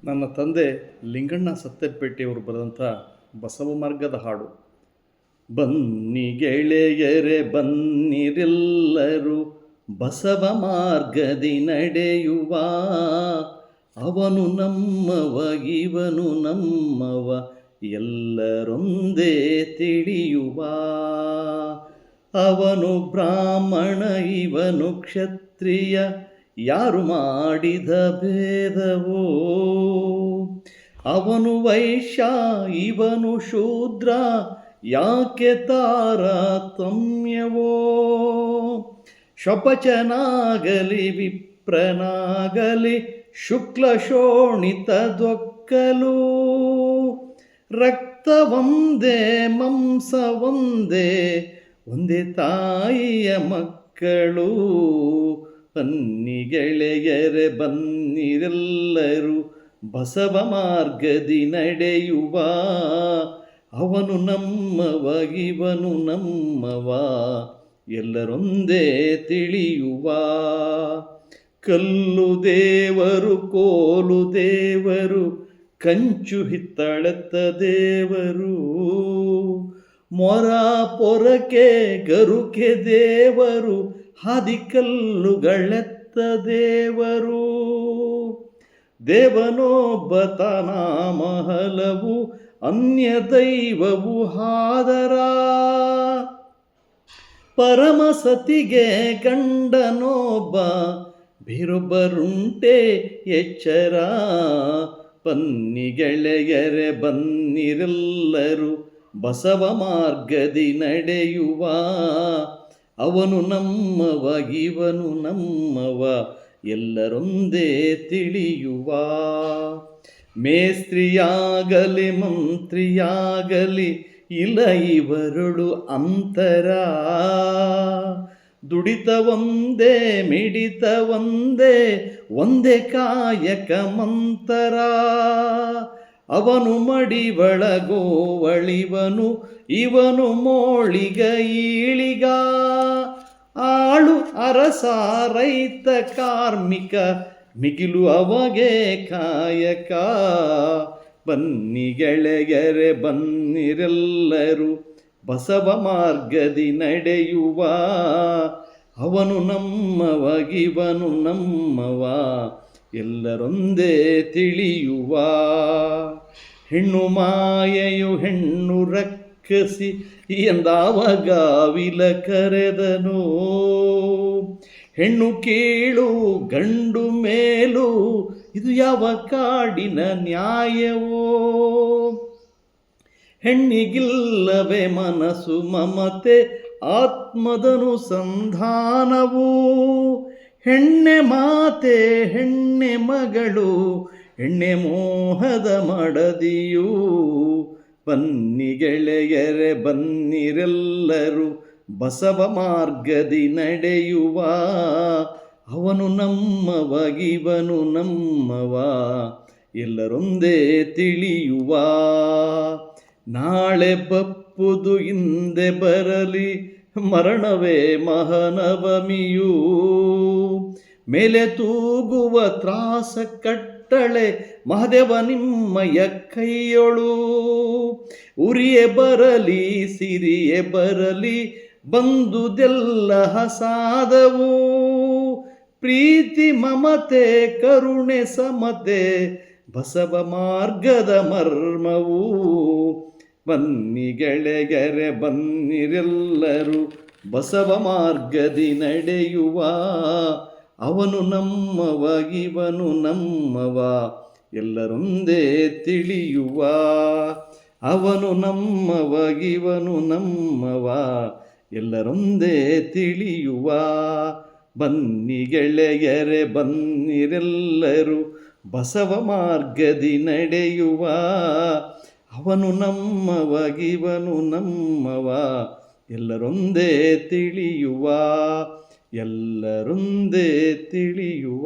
ನನ್ನ ತಂದೆ ಲಿಂಗಣ್ಣ ಸತ್ತೆಪೇಟೆಯವರು ಬರೆದಂಥ ಬಸವ ಮಾರ್ಗದ ಹಾಡು. ಬನ್ನಿ ಗೆಳೆಯರೆ ಬನ್ನಿರೆಲ್ಲರೂ ಬಸವ ಮಾರ್ಗದಿ ನಡೆಯುವ, ಅವನು ನಮ್ಮವ ಇವನು ನಮ್ಮವ ಎಲ್ಲರೊಂದೇ ತಿಳಿಯುವ. ಅವನು ಬ್ರಾಹ್ಮಣ ಇವನು ಕ್ಷತ್ರಿಯ ಯಾರು ಮಾಡಿದ ಭೇದವೋ, ಅವನು ವೈಶ್ಯ ಇವನು ಶೂದ್ರ ಯಾಕೆ ತಾರತಮ್ಯವೋ. ಶಪಚನಾಗಲಿ ವಿಪ್ರನಾಗಲಿ ಶುಕ್ಲ ಶೋಣಿತದೊಕ್ಕಲು, ರಕ್ತ ಒಂದೇ ಮಾಂಸ ಒಂದೇ ಒಂದೇ ತಾಯಿಯ ಮಕ್ಕಳು. ಬನ್ನಿ ಗೆಳೆಯರೆ ಬನ್ನಿರೆಲ್ಲರೂ ಬಸವ ಮಾರ್ಗದಿ ನಡೆಯುವ, ಅವನು ನಮ್ಮವ ಇವನು ನಮ್ಮವ ಎಲ್ಲರೊಂದೇ ತಿಳಿಯುವ. ಕಲ್ಲು ದೇವರು ಕೋಲು ದೇವರು ಕಂಚು ಹಿತ್ತಳೆತ್ತ ದೇವರು, ಮೊರ ಪೊರಕೆ ಗರುಕೆ ದೇವರು ಹಾದಿಕಲ್ಲುಗಳೆತ್ತ ದೇವರು. ದೇವನೊಬ್ಬತ ನಾಮ ಹಲವು ಅನ್ಯ ದೈವವು ಹಾದರ, ಪರಮ ಸತಿಗೆ ಗಂಡನೊಬ್ಬ ಬೇರೊಬ್ಬರುಂಟೆ ಎಚ್ಚರ. ಬನ್ನಿ ಗೆಳೆಯರೆ ಬನ್ನಿರೆಲ್ಲರೂ ಬಸವ ಮಾರ್ಗದಿ ನಡೆಯುವ, ಅವನು ನಮ್ಮವ ಇವನು ನಮ್ಮವ ಎಲ್ಲರೊಂದೇ ತಿಳಿಯುವ. ಮೇಸ್ತ್ರಿಯಾಗಲಿ ಮಂತ್ರಿಯಾಗಲಿ ಇಲ್ಲ ಇವರುಳು ಅಂತರ, ದುಡಿತ ಒಂದೇ ಮಿಡಿತ ಒಂದೇ ಒಂದೇ ಕಾಯಕ ಮಂತರ. ಅವನು ಮಡಿವಳಗೋವಳಿವನು ಇವನು ಮೋಳಿಗ ಈಳಿಗ, ಆಳು ಅರಸ ರೈತ ಕಾರ್ಮಿಕ ಮಿಗಿಲು ಅವಗೆ ಕಾಯಕ. ಬನ್ನಿ ಗೆಳೆಯರೆ ಬನ್ನಿರೆಲ್ಲರೂ ಬಸವ ಮಾರ್ಗದಿ ನಡೆಯುವ, ಅವನು ನಮ್ಮವ ಇವನು ನಮ್ಮವ ಎಲ್ಲರೊಂದೇ ತಿಳಿಯುವ. ಹೆಣ್ಣು ಮಾಯೆಯು ಹೆಣ್ಣು ರಕ್ಕಸಿ ಎಂದಾವಗಾವಿಲ ಕರೆದನು, ಹೆಣ್ಣು ಕೀಳು ಗಂಡು ಮೇಲು ಇದು ಯಾವ ಕಾಡಿನ ನ್ಯಾಯವೋ. ಹೆಣ್ಣಿಗಿಲ್ಲವೇ ಮನಸ್ಸು ಮಮತೆ ಆತ್ಮದನು ಸಂಧಾನವು, ಹೆಣ್ಣೆ ಮಾತೆ ಹೆಣ್ಣೆ ಮಗಳು ಹೆಣ್ಣೆ ಮೋಹದ ಮಡದಿಯು. ಬನ್ನಿ ಗೆಳೆಯರೆ ಬನ್ನಿರೆಲ್ಲರೂ ಬಸವ ಮಾರ್ಗದಿ ನಡೆಯುವ, ಅವನು ನಮ್ಮವ ಇವನು ನಮ್ಮವ ಎಲ್ಲರೊಂದೇ ತಿಳಿಯುವ. ನಾಳೆ ಬಪ್ಪುದು ಹಿಂದೆ ಬರಲಿ ಮರಣವೇ ಮಹಾನವಮಿಯು, ಮೇಲೆ ತೂಗುವ ತ್ರಾಸ ಕಟ್ಟಳೆ ಮಹದೇವ ನಿಮ್ಮಯ ಕೈಯೊಳು. ಉರಿಯೇ ಬರಲಿ ಸಿರಿಯೇ ಬರಲಿ ಬಂದುದೆಲ್ಲ ಹಸಾದವು, ಪ್ರೀತಿ ಮಮತೆ ಕರುಣೆ ಸಮತೆ ಬಸವ ಮಾರ್ಗದ ಮರ್ಮವು. ಬನ್ನಿ ಗೆಳೆಯರೆ ಬನ್ನಿರೆಲ್ಲರೂ ಬಸವ ಮಾರ್ಗದಿ ನಡೆಯುವ, ಅವನು ನಮ್ಮವ ಇವನು ನಮ್ಮವ ಎಲ್ಲರೊಂದೇ ತಿಳಿಯುವ. ಅವನು ನಮ್ಮವ ಇವನು ನಮ್ಮವ ಎಲ್ಲರೊಂದೇ ತಿಳಿಯುವ. ಬನ್ನಿ ಗೆಳೆಯರೆ ಬನ್ನಿರೆಲ್ಲರೂ ಬಸವ ಮಾರ್ಗದಿ ನಡೆಯುವ, ಅವನು ನಮ್ಮವ ಇವನು ನಮ್ಮವ ಎಲ್ಲರೊಂದೇ ತಿಳಿಯುವ ಎಲ್ಲರೊಂದೇ ತಿಳಿಯುವ.